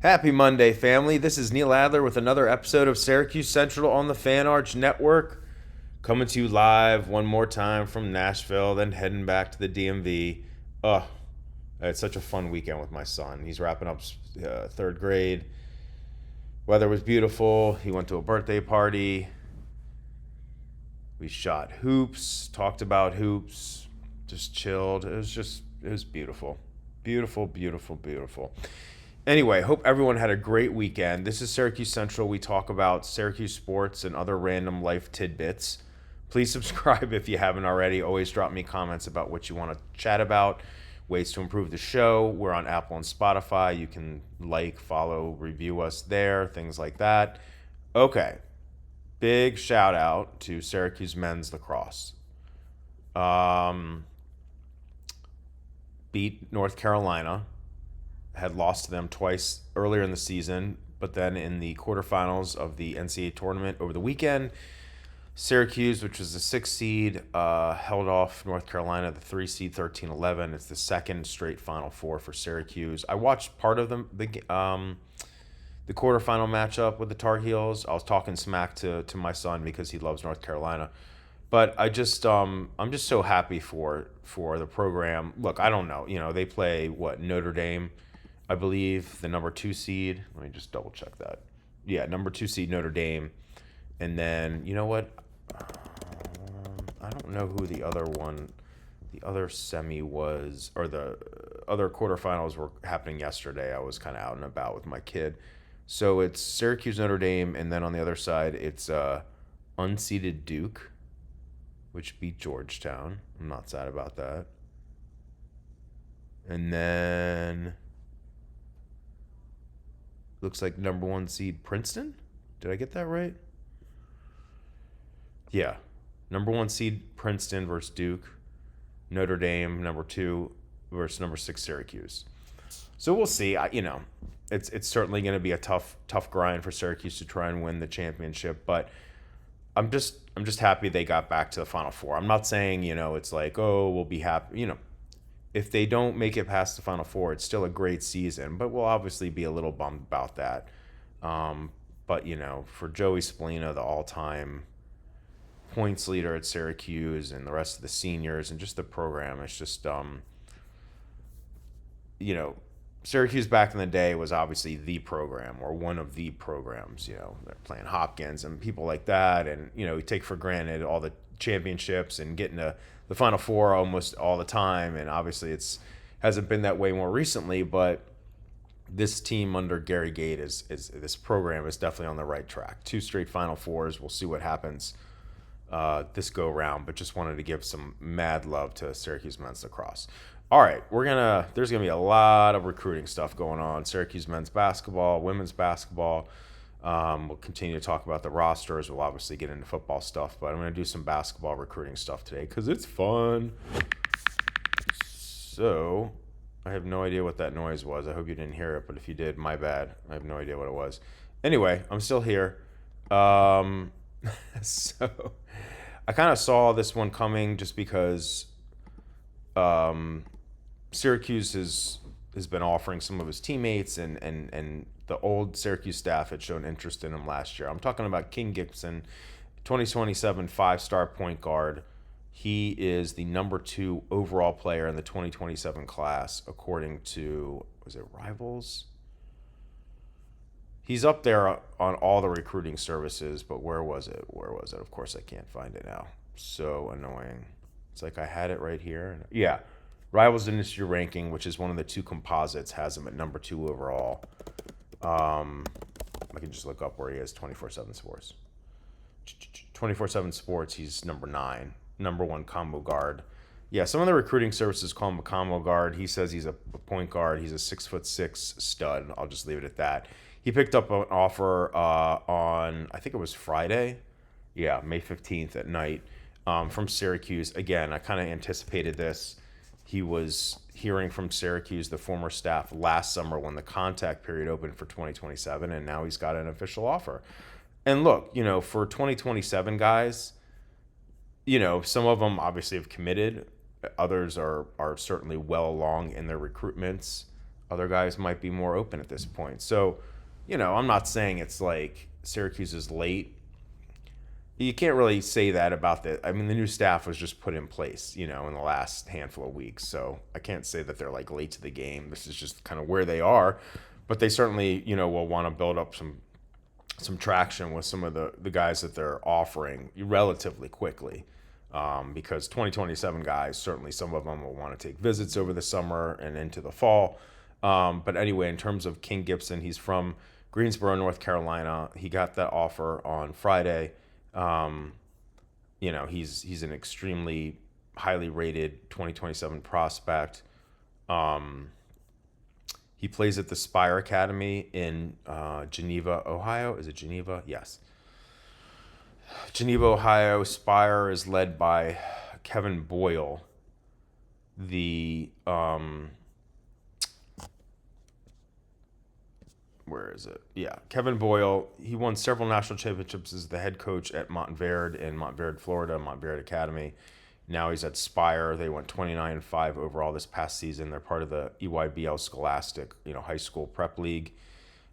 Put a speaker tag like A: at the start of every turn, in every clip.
A: Happy Monday, family. This is Neil Adler with another episode of Syracuse Central on the Fan Arch Network. Coming to you live one more time from Nashville, then heading back to the DMV. Oh, I had such a fun weekend with my son. He's wrapping up third grade. Weather was beautiful. He went to a birthday party. We shot hoops, talked about hoops, just chilled. It was beautiful. Beautiful, beautiful, beautiful. Anyway, hope everyone had a great weekend. This is Syracuse Central. We talk about Syracuse sports and other random life tidbits. Please subscribe if you haven't already. Always drop me comments about what you want to chat about, ways to improve the show. We're on Apple and Spotify. You can like, follow, review us there, things like that. Okay, big shout out to Syracuse men's lacrosse. Beat North Carolina. Had lost to them twice earlier in the season, but then in the quarterfinals of the NCAA tournament over the weekend, Syracuse, which was the 6th seed, held off North Carolina, the 3 seed, 13-11. It's the second straight Final Four for Syracuse. I watched part of the quarterfinal matchup with the Tar Heels. I was talking smack to my son because he loves North Carolina. But I'm just so happy for the program. Look, I don't know. They play Notre Dame, I believe, the number 2 seed. Let me just double check that. Yeah, number 2 seed Notre Dame. And then, you know what? I don't know who the other semi was, or the other quarterfinals were happening yesterday. I was kind of out and about with my kid. So it's Syracuse, Notre Dame, and then on the other side, it's unseeded Duke, which beat Georgetown. I'm not sad about that. And then looks like number 1 seed Princeton. Did I get that right? Yeah. Number 1 seed Princeton versus Duke. Notre Dame, number 2 versus number 6 Syracuse. So we'll see. It's certainly going to be a tough grind for Syracuse to try and win the championship, but I'm just happy they got back to the Final Four. I'm not saying, it's like, oh, we'll be happy. If they don't make it past the Final Four, it's still a great season, but we'll obviously be a little bummed about that. But, for Joey Spallina, the all-time points leader at Syracuse, and the rest of the seniors and just the program, it's just, Syracuse back in the day was obviously the program, or one of the programs. They're playing Hopkins and people like that, and we take for granted all the championships and getting to the Final Four almost all the time, and obviously it's hasn't been that way more recently, but this team under Gary Gait is this program is definitely on the right track. 2 straight Final Fours. We'll see what happens this go round, but just wanted to give some mad love to Syracuse men's lacrosse. All right, there's gonna be a lot of recruiting stuff going on. Syracuse men's basketball, women's basketball. We'll continue to talk about the rosters. We'll obviously get into football stuff, but I'm gonna do some basketball recruiting stuff today because it's fun. So I have no idea what that noise was. I hope you didn't hear it, but if you did, my bad. I have no idea what it was. Anyway, I'm still here. So I kind of saw this one coming just because Syracuse has been offering some of his teammates, and the old Syracuse staff had shown interest in him last year. I'm talking about King Gibson, 2027 5-star point guard. He is the number 2 overall player in the 2027 class, according to, was it Rivals? He's up there on all the recruiting services, but where was it? Of course, I can't find it now. So annoying. It's like I had it right here. Yeah. Rivals Industry Ranking, which is one of the 2 composites, has him at number 2 overall. I can just look up where he is, 24/7 Sports. 24/7 Sports, he's number 9. Number 1 combo guard. Yeah, some of the recruiting services call him a combo guard. He says he's a point guard. He's a 6'6" stud. I'll just leave it at that. He picked up an offer on, I think it was Friday. Yeah, May 15th at night from Syracuse. Again, I kind of anticipated this. He was hearing from Syracuse, the former staff, last summer when the contact period opened for 2027, and now he's got an official offer. And look, for 2027 guys, some of them obviously have committed. Others are certainly well along in their recruitments. Other guys might be more open at this point. So, I'm not saying it's like Syracuse is late. You can't really say that about the new staff was just put in place, in the last handful of weeks. So I can't say that they're like late to the game. This is just kind of where they are. But they certainly, will want to build up some traction with some of the guys that they're offering relatively quickly. Because 2027 guys, certainly some of them will want to take visits over the summer and into the fall. But anyway, in terms of King Gibson, he's from Greensboro, North Carolina. He got that offer on Friday. He's an extremely highly rated 2027 prospect. He plays at the Spire Academy in Geneva, Ohio. Is it Geneva? Yes. Geneva, Ohio. Spire is led by Kevin Boyle, the where is it? Yeah, Kevin Boyle. He won several national championships as the head coach at Montverde in Montverde, Florida, Montverde Academy. Now he's at Spire. They went 29-5 overall this past season. They're part of the EYBL Scholastic, high school prep league.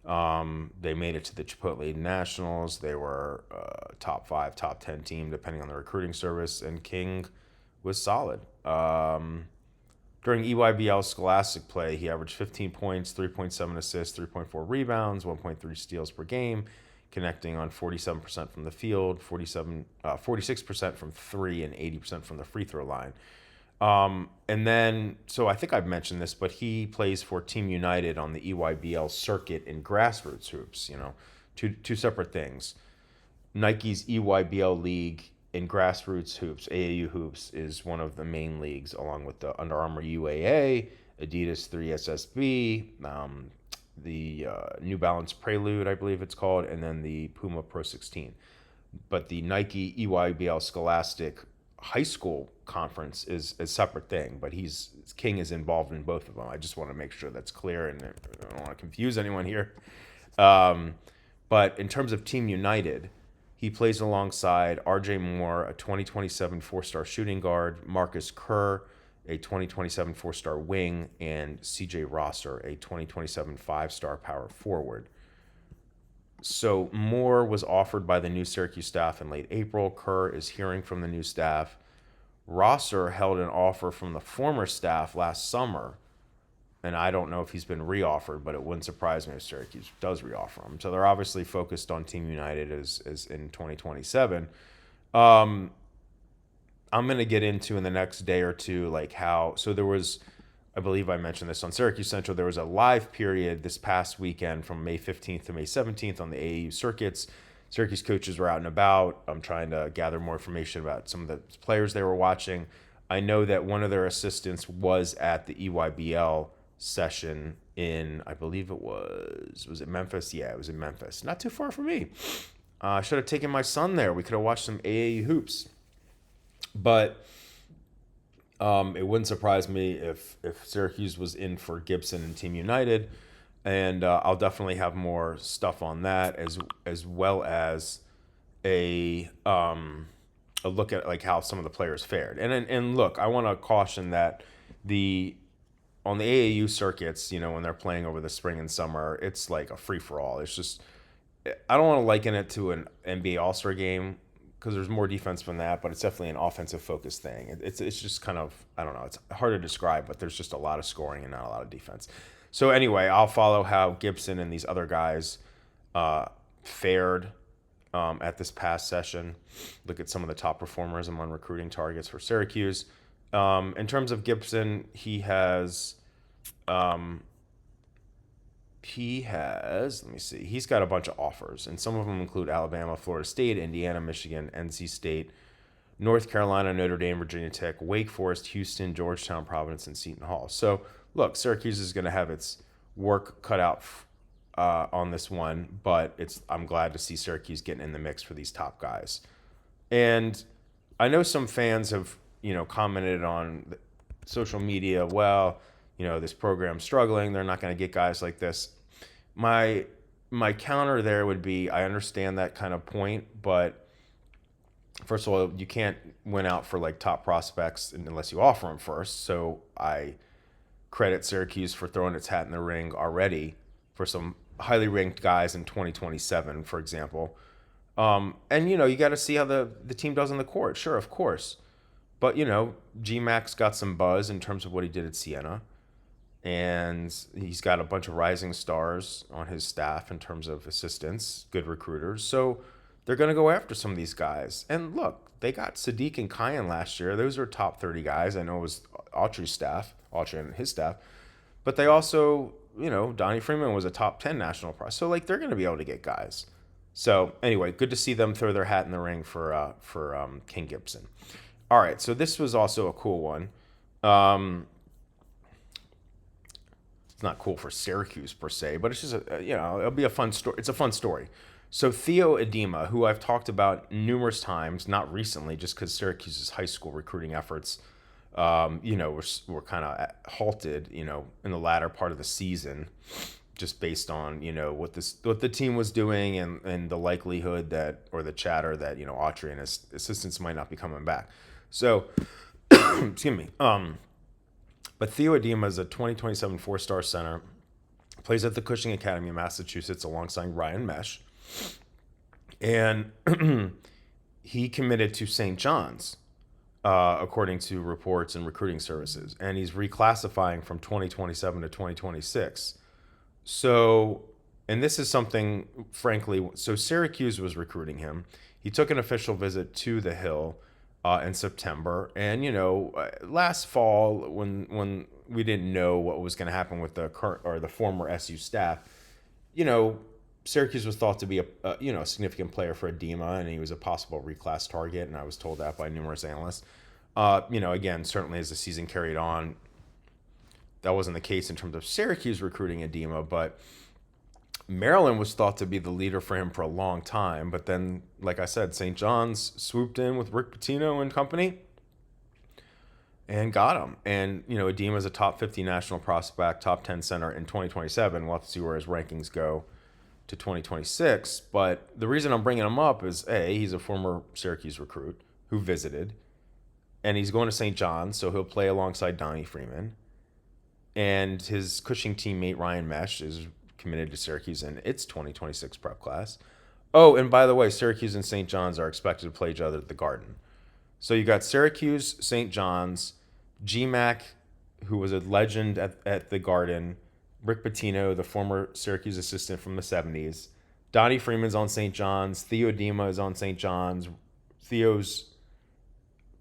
A: They made it to the Chipotle Nationals. They were top 5, top 10 team, depending on the recruiting service. And King was solid. During EYBL Scholastic play, he averaged 15 points, 3.7 assists, 3.4 rebounds, 1.3 steals per game, connecting on 47% from the field, 46% from three, and 80% from the free throw line. And then, so I think I've mentioned this, but he plays for Team United on the EYBL circuit in grassroots hoops, two separate things. Nike's EYBL league in grassroots hoops, AAU hoops, is one of the main leagues, along with the Under Armour UAA, Adidas 3SSB, the New Balance Prelude, I believe it's called, and then the Puma Pro 16. But the Nike EYBL Scholastic High School Conference is a separate thing, but King is involved in both of them. I just want to make sure that's clear, and I don't want to confuse anyone here. But in terms of Team United, he plays alongside R.J. Moore, a 2027 four-star shooting guard, Marcus Kerr, a 2027 four-star wing, and C.J. Rosser, a 2027 five-star power forward. So Moore was offered by the new Syracuse staff in late April. Kerr is hearing from the new staff. Rosser held an offer from the former staff last summer, and I don't know if he's been reoffered, but it wouldn't surprise me if Syracuse does reoffer him. So they're obviously focused on Team United as in 2027. I'm going to get into in the next day or two, like how, so there was, I believe I mentioned this on Syracuse Central, there was a live period this past weekend from May 15th to May 17th on the AAU circuits. Syracuse coaches were out and about. I'm trying to gather more information about some of the players they were watching. I know that one of their assistants was at the EYBL session in, I believe it was it Memphis? Yeah, it was in Memphis. Not too far from me. I should have taken my son there. We could have watched some AAU hoops. But it wouldn't surprise me if Syracuse was in for Gibson and Team United. And I'll definitely have more stuff on that, as well as a look at like how some of the players fared. And look, I want to caution that on the AAU circuits, when they're playing over the spring and summer, it's like a free-for-all. It's just, I don't want to liken it to an NBA All-Star game because there's more defense than that, but it's definitely an offensive-focused thing. It's just kind of, I don't know, it's hard to describe, but there's just a lot of scoring and not a lot of defense. So anyway, I'll follow how Gibson and these other guys fared at this past session. Look at some of the top performers among recruiting targets for Syracuse. In terms of Gibson, he has, let me see, he's got a bunch of offers, and some of them include Alabama, Florida State, Indiana, Michigan, NC State, North Carolina, Notre Dame, Virginia Tech, Wake Forest, Houston, Georgetown, Providence, and Seton Hall. So, look, Syracuse is going to have its work cut out on this one, but I'm glad to see Syracuse getting in the mix for these top guys. And I know some fans have, commented on social media, well, this program's struggling. They're not going to get guys like this. My counter there would be, I understand that kind of point, but first of all, you can't win out for like top prospects unless you offer them first. So I credit Syracuse for throwing its hat in the ring already for some highly ranked guys in 2027, for example. And, you got to see how the team does on the court. Sure, of course. But, GMAC's got some buzz in terms of what he did at Siena. And he's got a bunch of rising stars on his staff in terms of assistants, good recruiters. So they're going to go after some of these guys. And look, they got Sadiq and Kyan last year. Those are top 30 guys. I know it was Autry and his staff. But they also, Donnie Freeman was a top 10 national prize. So, they're going to be able to get guys. So, anyway, good to see them throw their hat in the ring for King Gibson. All right, so this was also a cool one. It's not cool for Syracuse per se, but it's just it'll be a fun story. It's a fun story. So Theo Adema, who I've talked about numerous times, not recently, just because Syracuse's high school recruiting efforts, were kind of halted, in the latter part of the season, just based on what the team was doing and the likelihood that, or the chatter that Autry and his assistants might not be coming back. So, excuse me. But Theo Adema is a 2027 four-star center, plays at the Cushing Academy in Massachusetts alongside Ryan Mesh. And he committed to St. John's, according to reports and recruiting services. And he's reclassifying from 2027 to 2026. So, and this is something, frankly, so Syracuse was recruiting him. He took an official visit to the Hill in September. And, last fall, when we didn't know what was going to happen with the current or the former SU staff, Syracuse was thought to be a significant player for Adema, and he was a possible reclass target, and I was told that by numerous analysts. Again, certainly as the season carried on, that wasn't the case in terms of Syracuse recruiting Adema, but Maryland was thought to be the leader for him for a long time. But then, like I said, St. John's swooped in with Rick Pitino and company and got him. And, Adema is a top 50 national prospect, top 10 center in 2027. We'll have to see where his rankings go to 2026. But the reason I'm bringing him up is, A, he's a former Syracuse recruit who visited, and he's going to St. John's, so he'll play alongside Donnie Freeman. And his Cushing teammate, Ryan Mesh, is committed to Syracuse in its 2026 prep class. Oh, and by the way, Syracuse and St. John's are expected to play each other at the Garden. So you got Syracuse, St. John's, GMAC, who was a legend at the Garden, Rick Pitino, the former Syracuse assistant from the 70s. Donnie Freeman's on St. John's. Theo Adema is on St. John's. Theo's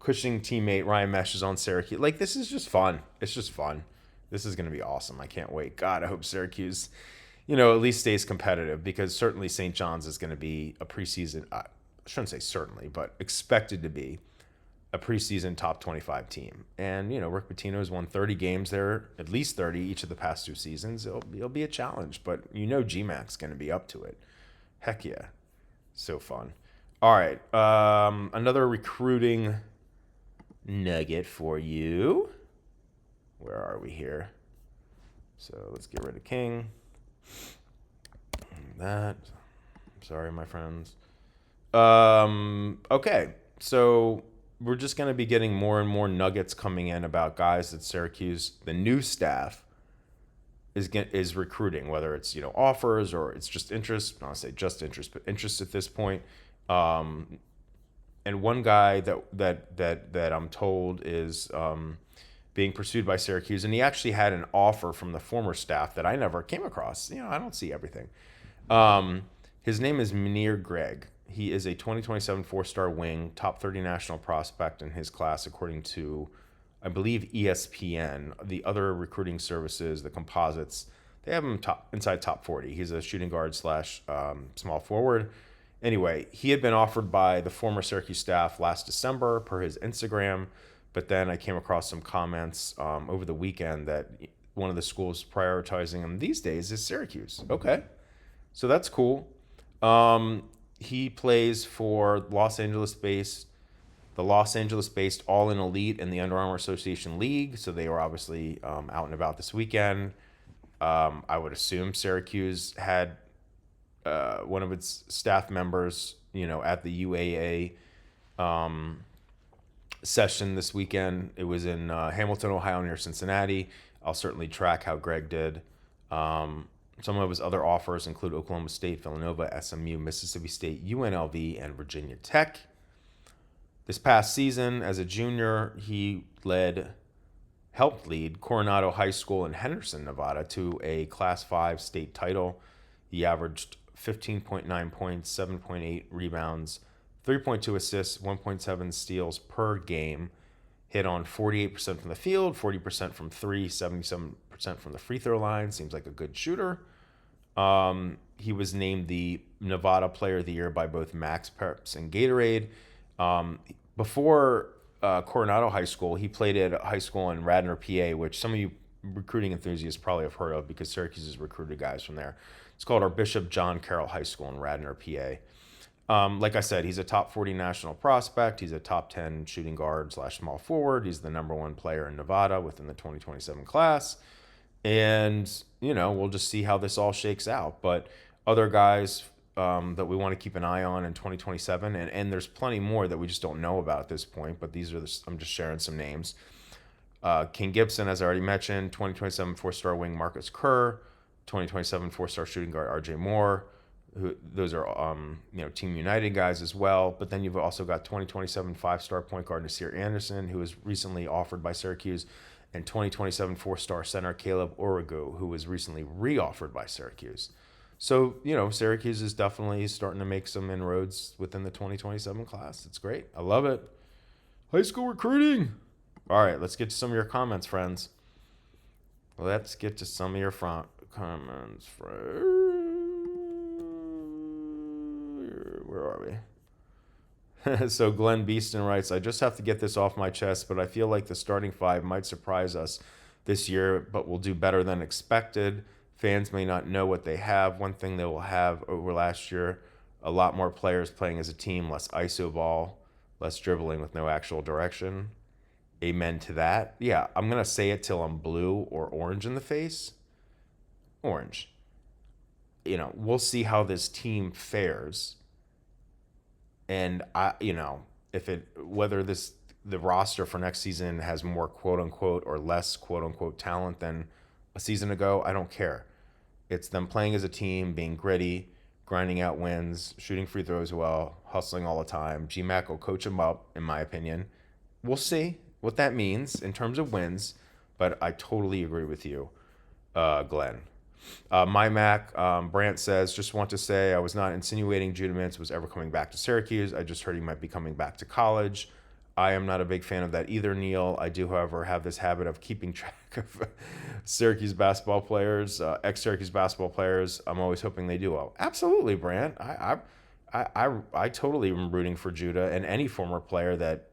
A: Cushing teammate, Ryan Mesh, is on Syracuse. This is just fun. It's just fun. This is going to be awesome. I can't wait. God, I hope Syracuse, at least stays competitive, because certainly St. John's is going to be a preseason, I shouldn't say certainly, but expected to be a preseason top 25 team. And, Rick Pitino's won 30 games there, at least 30 each of the past 2 seasons. It'll be a challenge, but GMAC's going to be up to it. Heck yeah. So fun. All right. Another recruiting nugget for you. Where are we here? So let's get rid of King. That. Sorry, my friends. Okay. So we're just going to be getting more and more nuggets coming in about guys that Syracuse, the new staff, is recruiting, whether it's offers or it's just interest. Not to say just interest, but interest at this point. And one guy that I'm told is being pursued by Syracuse, and he actually had an offer from the former staff that I never came across. I don't see everything. His name is Munir Gregg. He is a 2027 four-star wing, top 30 national prospect in his class, according to, I believe, ESPN. The other recruiting services, the composites, they have him inside top 40. He's a shooting guard / small forward. Anyway, he had been offered by the former Syracuse staff last December per his Instagram, but then I came across some comments over the weekend that one of the schools prioritizing him these days is Syracuse. Okay, so that's cool. He plays for the Los Angeles-based All-In Elite and the Under Armour Association League, so they were obviously out and about this weekend. I would assume Syracuse had one of its staff members, at the UAA session this weekend. It was in Hamilton, Ohio, near Cincinnati. I'll certainly track how Greg did. Some of his other offers include Oklahoma State, Villanova, SMU, Mississippi State, UNLV, and Virginia Tech. This past season, as a junior, he helped lead Coronado High School in Henderson, Nevada, to a Class 5 state title. He averaged 15.9 points, 7.8 rebounds, 3.2 assists, 1.7 steals per game. Hit on 48% from the field, 40% from three, 77% from the free throw line. Seems like a good shooter. He was named the Nevada Player of the Year by both Max Preps and Gatorade. Before Coronado High School, he played at a high school in Radnor, PA, which some of you recruiting enthusiasts probably have heard of because Syracuse has recruited guys from there. It's called our Bishop John Carroll High School in Radnor, PA. Like I said, he's a top 40 national prospect. He's a top 10 shooting guard / small forward. He's the number one player in Nevada within the 2027 class. And, we'll just see how this all shakes out. But other guys that we want to keep an eye on in 2027, and there's plenty more that we just don't know about at this point, but I'm just sharing some names. King Gibson, as I already mentioned, 2027 four-star wing Marcus Kerr, 2027 four-star shooting guard RJ Moore. Those are Team United guys as well. But then you've also got 2027 five-star point guard Nasir Anderson, who was recently offered by Syracuse, and 2027 four-star center Caleb Origo, who was recently re-offered by Syracuse. So, Syracuse is definitely starting to make some inroads within the 2027 class. It's great. I love it. High school recruiting. All right, let's get to some of your comments, friends. Let's get to some of your comments. Where are we? So Glenn Beeston writes, I just have to get this off my chest, but I feel like the starting five might surprise us this year, but will do better than expected. Fans may not know what they have. One thing they will have over last year, a lot more players playing as a team, less iso ball, less dribbling with no actual direction. Amen to that. Yeah, I'm going to say it till I'm blue or orange in the face. Orange. We'll see how this team fares. And whether the roster for next season has more quote unquote or less quote unquote talent than a season ago, I don't care. It's them playing as a team, being gritty, grinding out wins, shooting free throws well, hustling all the time. GMAC will coach them up, in my opinion. We'll see what that means in terms of wins, but I totally agree with you, Glenn. My Mac, Brant says, just want to say I was not insinuating Judah Mintz was ever coming back to Syracuse. I just heard he might be coming back to college. I am not a big fan of that either, Neil. I do, however, have this habit of keeping track of Syracuse basketball players, ex-Syracuse basketball players. I'm always hoping they do well. Absolutely, Brant. I totally am rooting for Judah and any former player that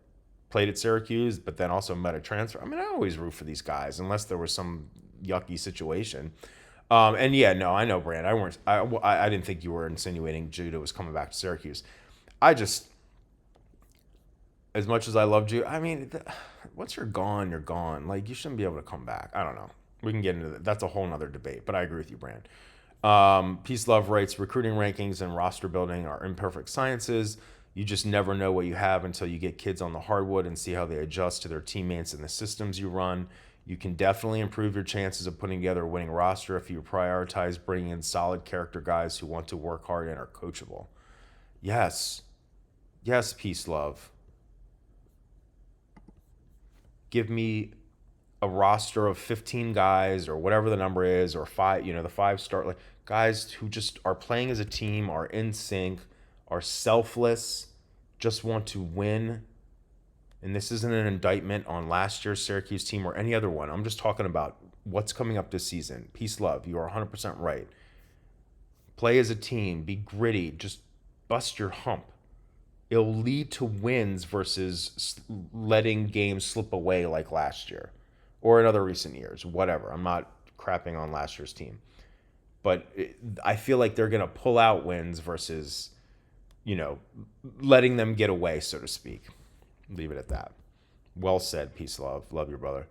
A: played at Syracuse, but then also met a transfer. I always root for these guys unless there was some yucky situation. And yeah, no, I know, Brant. I didn't think you were insinuating Judah was coming back to Syracuse. As much as I loved you, once you're gone, you're gone. Like, you shouldn't be able to come back. I don't know. We can get into that. That's a whole nother debate, but I agree with you, Brand. Peace Love writes, recruiting rankings and roster building are imperfect sciences. You just never know what you have until you get kids on the hardwood and see how they adjust to their teammates and the systems you run. You can definitely improve your chances of putting together a winning roster if you prioritize bringing in solid character guys who want to work hard and are coachable. Yes. Yes, Peace Love. Give me a roster of 15 guys or whatever the number is, or five, the five start, like guys who just are playing as a team, are in sync, are selfless, just want to win. And this isn't an indictment on last year's Syracuse team or any other one. I'm just talking about what's coming up this season. Peace, love. You are 100% right. Play as a team. Be gritty. Just bust your hump. It'll lead to wins versus letting games slip away like last year or in other recent years, whatever. I'm not crapping on last year's team. But I feel like they're going to pull out wins versus, letting them get away, so to speak. Leave it at that. Well said. Peace, love. Love your brother.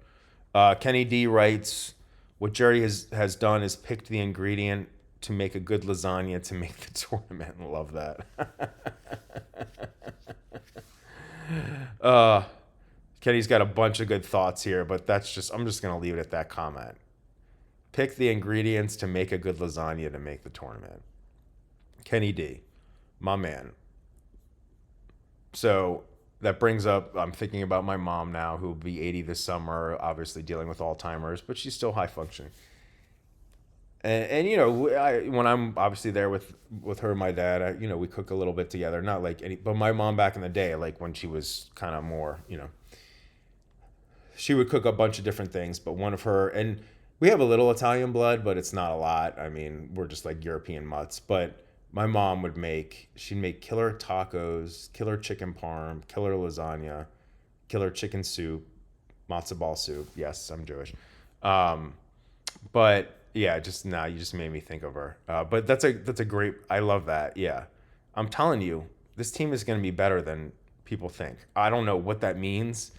A: Kenny D writes, what Jerry has done is picked the ingredient to make a good lasagna to make the tournament. Love that. Kenny's got a bunch of good thoughts here, but I'm just going to leave it at that comment. Pick the ingredients to make a good lasagna to make the tournament. Kenny D, my man. So that brings up, I'm thinking about my mom now, who will be 80 this summer, obviously dealing with Alzheimer's, but she's still high functioning. And you know, when I'm obviously there with her and my dad, we cook a little bit together. Not like but my mom back in the day, like when she was kind of more, she would cook a bunch of different things. But one of her, and we have a little Italian blood, but it's not a lot. I mean, we're just like European mutts. But my mom she'd make killer tacos, killer chicken parm, killer lasagna, killer chicken soup, matzo ball soup. Yes, I'm Jewish. But yeah, you just made me think of her. But that's a great. I love that. Yeah, I'm telling you, this team is going to be better than people think. I don't know what that means,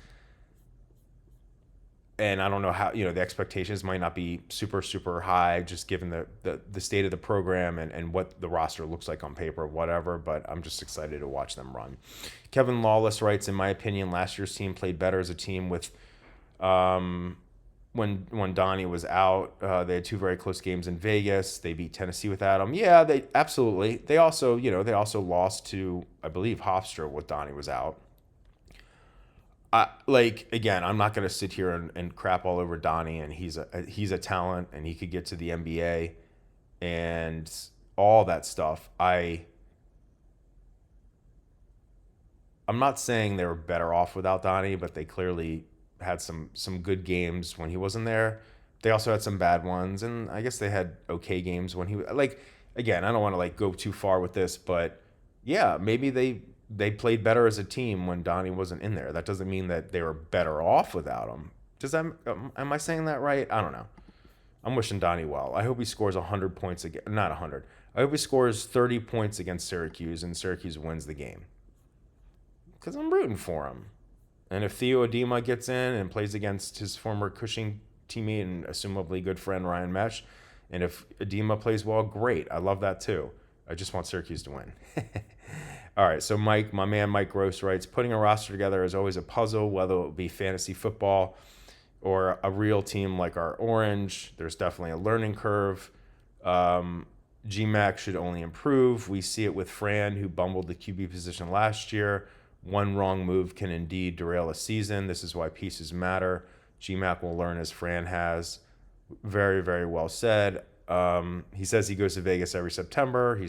A: and I don't know how. The expectations might not be super super high, just given the state of the program and what the roster looks like on paper, whatever. But I'm just excited to watch them run. Kevin Lawless writes, in my opinion, last year's team played better as a team with. When Donnie was out, they had two very close games in Vegas. They beat Tennessee without him. Yeah, they absolutely. They also lost to, I believe, Hofstra with Donnie was out. Again, I'm not going to sit here and crap all over Donnie, and he's a talent, and he could get to the NBA, and all that stuff. I'm not saying they were better off without Donnie, but they clearly had some good games when he wasn't there. They also had some bad ones, and I guess they had okay games when he again, I don't want to go too far with this, but yeah, maybe they played better as a team when Donnie wasn't in there. That doesn't mean that they were better off without him. Am I saying that right? I don't know. I'm wishing Donnie well. I hope he scores 100 points again. Not 100. I hope he scores 30 points against Syracuse and Syracuse wins the game. Because I'm rooting for him. And if Theo Adema gets in and plays against his former Cushing teammate and assumably good friend Ryan Mesh, and if Adema plays well, great. I love that too. I just want Syracuse to win. All right, so my man Mike Gross writes, putting a roster together is always a puzzle, whether it be fantasy football or a real team like our Orange. There's definitely a learning curve. GMAC should only improve. We see it with Fran, who bumbled the QB position last year. One wrong move can indeed derail a season. This is why pieces matter. GMAC will learn as Fran has. Very, very well said. He says he goes to Vegas every September.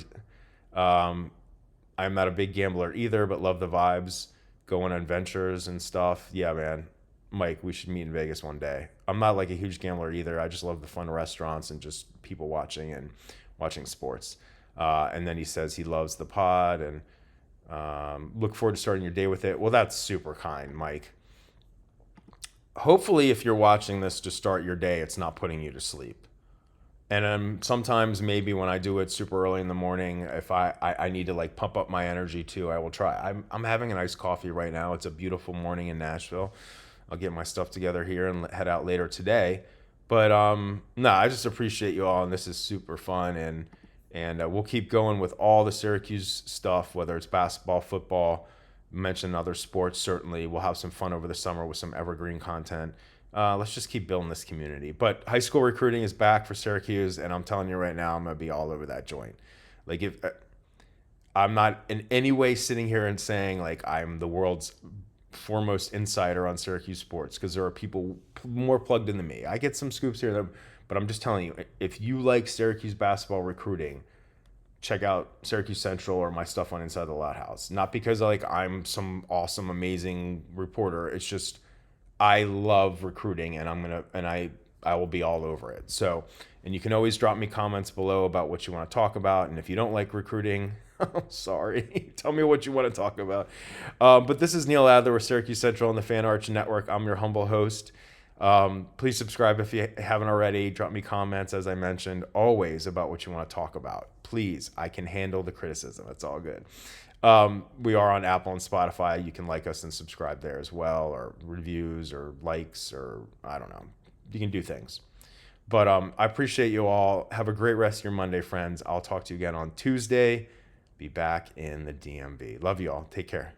A: I'm not a big gambler either, but love the vibes, going on ventures and stuff. Yeah, man. Mike, we should meet in Vegas one day. I'm not like a huge gambler either. I just love the fun restaurants and just people watching and watching sports. And then he says he loves the pod and look forward to starting your day with it. Well, that's super kind, Mike. Hopefully, if you're watching this to start your day, it's not putting you to sleep. And sometimes maybe when I do it super early in the morning, if I need to pump up my energy too, I will try. I'm having an iced coffee right now. It's a beautiful morning in Nashville. I'll get my stuff together here and head out later today. But I just appreciate you all, and this is super fun. And we'll keep going with all the Syracuse stuff, whether it's basketball, football, mention other sports. Certainly, we'll have some fun over the summer with some evergreen content. Let's just keep building this community. But high school recruiting is back for Syracuse, and I'm telling you right now, I'm going to be all over that joint. If I'm not in any way sitting here and saying I'm the world's foremost insider on Syracuse sports, because there are people more plugged in than me. I get some scoops here and there, but I'm just telling you, if you like Syracuse basketball recruiting, check out Syracuse Central or my stuff on Inside the Loud House. Not because I'm some awesome, amazing reporter. It's just I love recruiting, and I will be all over it. So, and you can always drop me comments below about what you want to talk about. And if you don't like recruiting, sorry, tell me what you want to talk about. But this is Neil Adler with Syracuse Central and the Fan Arch Network. I'm your humble host. Please subscribe if you haven't already. Drop me comments, as I mentioned, always about what you want to talk about. Please, I can handle the criticism. It's all good. We are on Apple and Spotify. You can like us and subscribe there as well, or reviews or likes, or I don't know. You can do things. But I appreciate you all. Have a great rest of your Monday, friends. I'll talk to you again on Tuesday. Be back in the DMV. Love you all. Take care.